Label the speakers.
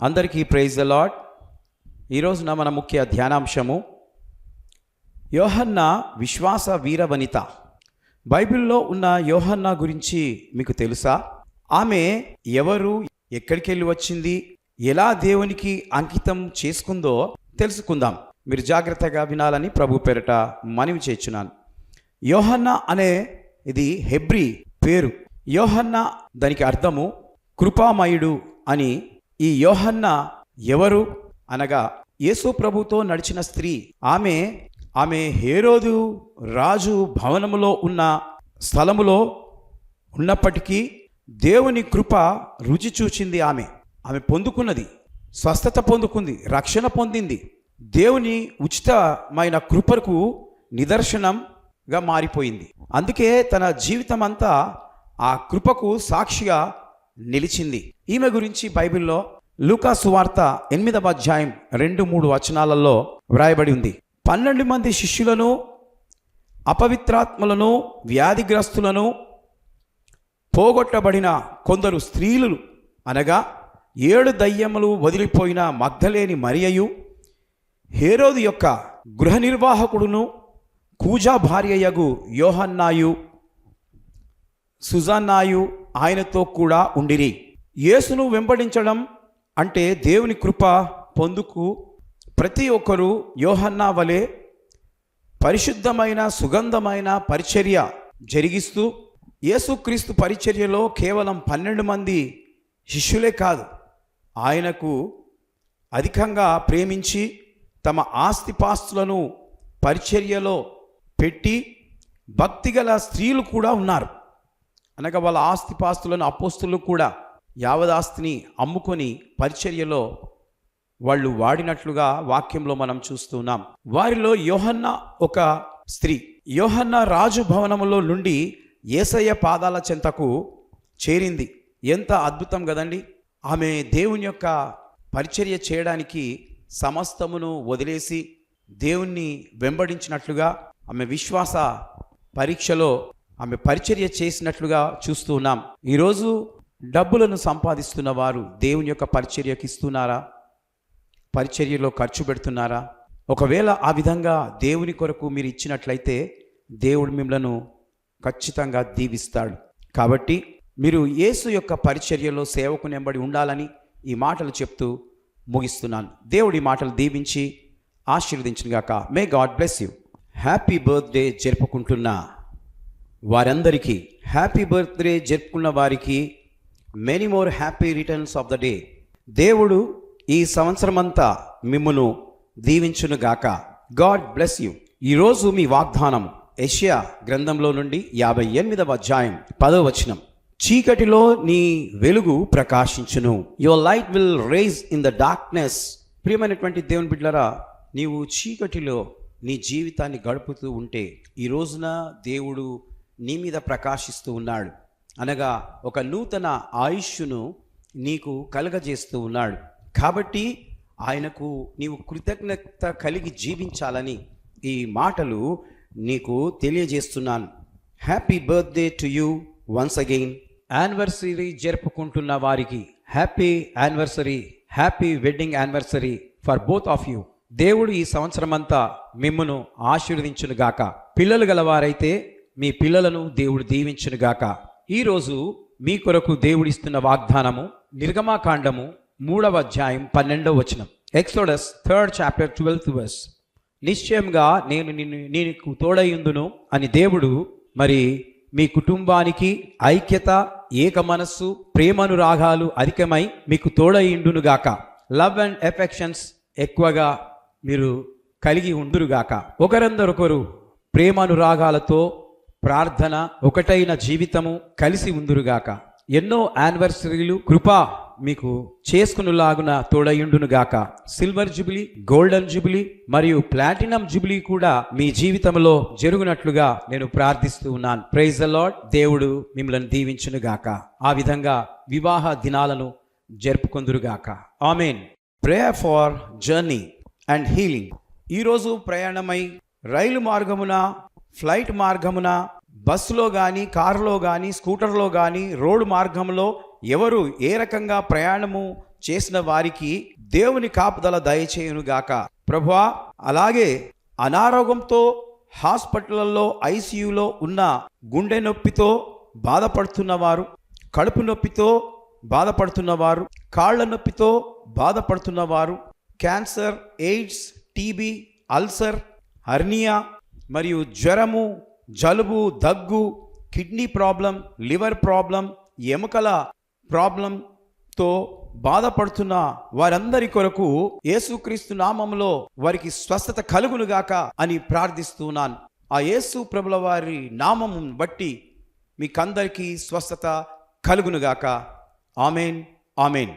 Speaker 1: అందరికీ praise the lord. ఈరోజున మన ముఖ్య ధ్యానాంశము యోహన్న విశ్వాస వీరవనిత. బైబిల్లో ఉన్న యోహన్న గురించి మీకు తెలుసా? ఆమె ఎవరు, ఎక్కడికి వెళ్ళి వచ్చింది, ఎలా దేవునికి అంకితం చేసుకుందో తెలుసుకుందాం. మీరు జాగ్రత్తగా వినాలని ప్రభు పేరట మనవి చేస్తున్నాను. యోహన్న అనే ఇది హెబ్రీ పేరు. యోహన్న దానికి అర్థము కృపామయుడు అని. ఈ యోహన్న ఎవరు అనగా యేసు ప్రభుతో నడిచిన స్త్రీ. ఆమె హేరోదు రాజు భవనములో ఉన్న స్థలములో ఉన్నప్పటికీ దేవుని కృప రుచి చూచింది. ఆమె పొందుకున్నది, స్వస్థత పొందుకుంది, రక్షణ పొందింది. దేవుని ఉచితమైన కృపకు నిదర్శనంగా మారిపోయింది. అందుకే తన జీవితం అంతా ఆ కృపకు సాక్షిగా నిలిచింది. ఈమె గురించి బైబిల్లో లూకా సువార్త 8వ అధ్యాయం 2-3 వచనాలలో వ్రాయబడి ఉంది. 12 మంది శిష్యులను, అపవిత్రాత్మలను, వ్యాధిగ్రస్తులను, పోగొట్టబడిన కొందరు స్త్రీలు అనగా 7 దయ్యములు వదిలిపోయిన మగ్దలేని మరియయు, హేరోదు యొక్క గృహ నిర్వాహకుడును కూజా భార్యయగు యోహన్నాయు, సుజన్నాయు ఆయనతో కూడా ఉండిరి. యేసును వెంబడించడం అంటే దేవుని కృప పొందుకు ప్రతి ఒక్కరూ యోహన్నా వలె పరిశుద్ధమైన సుగంధమైన పరిచర్య జరిగిస్తూ, యేసుక్రీస్తు పరిచర్యలో కేవలం 12 మంది శిష్యులే కాదు, ఆయనకు అధికంగా ప్రేమించి తమ ఆస్తిపాస్తులను పరిచర్యలో పెట్టి భక్తిగల స్త్రీలు కూడా ఉన్నారు. అనగా వాళ్ళ ఆస్తిపాస్తులను అపోస్తులు కూడా యావదాస్తిని అమ్ముకొని పరిచర్యలో వాళ్ళు వాడినట్లుగా వాక్యంలో మనం చూస్తున్నాం. వారిలో యోహన్న ఒక స్త్రీ. యోహన్న రాజు భవనములో నుండి యేసయ్య పాదాల చెంతకు చేరింది. ఎంత అద్భుతం కదండి! ఆమె దేవుని యొక్క పరిచర్య చేయడానికి సమస్తమును వదిలేసి దేవుణ్ణి వెంబడించినట్లుగా, ఆమె విశ్వాస పరీక్షలో ఆమె పరిచర్య చేసినట్లుగా చూస్తూ ఉన్నాం. ఈరోజు డబ్బులను సంపాదిస్తున్న వారు దేవుని యొక్క పరిచర్యకి ఇస్తున్నారా? పరిచర్యలో ఖర్చు పెడుతున్నారా? ఒకవేళ ఆ విధంగా దేవుని కొరకు మీరు ఇచ్చినట్లయితే దేవుడు మిమ్మలను ఖచ్చితంగా దీవిస్తాడు. కాబట్టి మీరు యేసు యొక్క పరిచర్యలో సేవకు నెంబడి ఉండాలని ఈ మాటలు చెప్తూ ముగిస్తున్నాను. దేవుడి మాటలు దీవించి ఆశీర్వదించుగాక. May God bless you. Happy birthday జరుపుకుంటున్న వారందరికీ, హ్యాపీ బర్త్డే జరుపుకున్న వారికి many more happy returns of the day. దేవుడు ఈ సంవత్సరమంతా మిమ్మును దీవించునుగాక. God bless you. ఈరోజు మీ వాగ్దానం యెషయా గ్రంథంలో నుండి 58వ అధ్యాయం 10వ వచనం. చీకటిలో నీ వెలుగు ప్రకాశించును. Your light will rise in the darkness. ప్రియమైనటువంటి దేవుని బిడ్డలారా, నీవు చీకటిలో నీ జీవితాన్ని గడుపుతూ ఉంటే ఈ రోజున దేవుడు నీ మీద ప్రకాశిస్తూ ఉన్నాడు. అనగా ఒక నూతన ఆయుష్ను నీకు కలగజేస్తూ ఉన్నాడు. కాబట్టి ఆయనకు నీవు కృతజ్ఞత కలిగి జీవించాలని ఈ మాటలు నీకు తెలియజేస్తున్నాను. Happy birthday to you once again. Anniversary జరుపుకుంటున్న వారికి happy anniversary, happy wedding anniversary for both of you. దేవుడు ఈ సంవత్సరమంతా మిమ్మును ఆశీర్వదించునుగాక. పిల్లలు గలవారైతే మీ పిల్లలను దేవుడు దీవించునుగాక. ఈరోజు మీ కొరకు దేవుడిస్తున్న వాగ్దానము నిర్గమాకాండము 3వ అధ్యాయం 12వ వచనం. Exodus 3rd chapter 12th verse. నిశ్చయంగా నేను నీకు తోడయుందును అని దేవుడు మరి మీ కుటుంబానికి ఐక్యత, ఏక మనస్సు, ప్రేమనురాగాలు అధికమై మీకు తోడయుండునుగాక. లవ్ అండ్ ఎఫెక్షన్స్ ఎక్కువగా మీరు కలిగి ఉండురుగాక. ఒకరందరొకరు ప్రేమనురాగాలతో ప్రార్థన, ఒకటైన జీవితము కలిసి ఉందురుగాక. ఎన్నో యానివర్సరీలు కృప మీకు చేసుకునేలాగున తోడయుండునుగాక. సిల్వర్ జూబిలీ, గోల్డెన్ జూబిలీ మరియు ప్లాటినం జూబిలీ కూడా మీ జీవితంలో జరుగునట్లుగా నేను ప్రార్థిస్తూ ఉన్నాను. Praise the Lord. దేవుడు మిమ్మల్ని దీవించునుగాక. ఆ విధంగా వివాహ దినాలను జరుపుకొందురుగాక. Amen. Prayer for journey and healing. ఈరోజు ప్రయాణమై రైలు మార్గమున, ఫ్లైట్ మార్గమున, బస్సులో కానీ, కారులో కానీ, స్కూటర్లో కానీ, రోడ్డు మార్గంలో ఎవరు ఏ రకంగా ప్రయాణము చేసిన వారికి దేవుని కాపుదల దయచేయునుగాక. ప్రభువా, అలాగే అనారోగ్యంతో హాస్పిటళ్లలో ఐసీయూలో ఉన్న, గుండె నొప్పితో బాధపడుతున్నవారు, కడుపు నొప్పితో బాధపడుతున్నవారు, కాళ్ల నొప్పితో బాధపడుతున్నవారు, cancer, AIDS, TB, ulcer, hernia మరియు జ్వరము, జలుబు, దగ్గు, కిడ్నీ ప్రాబ్లం, లివర్ ప్రాబ్లం, ఎముకల ప్రాబ్లంతో బాధపడుతున్న వారందరి కొరకు యేసుక్రీస్తు నామములో వారికి స్వస్థత కలుగునుగాక అని ప్రార్థిస్తున్నాను. ఆ యేసు ప్రభుల వారి నామము బట్టి మీకందరికీ స్వస్థత కలుగునుగాక. Amen, amen.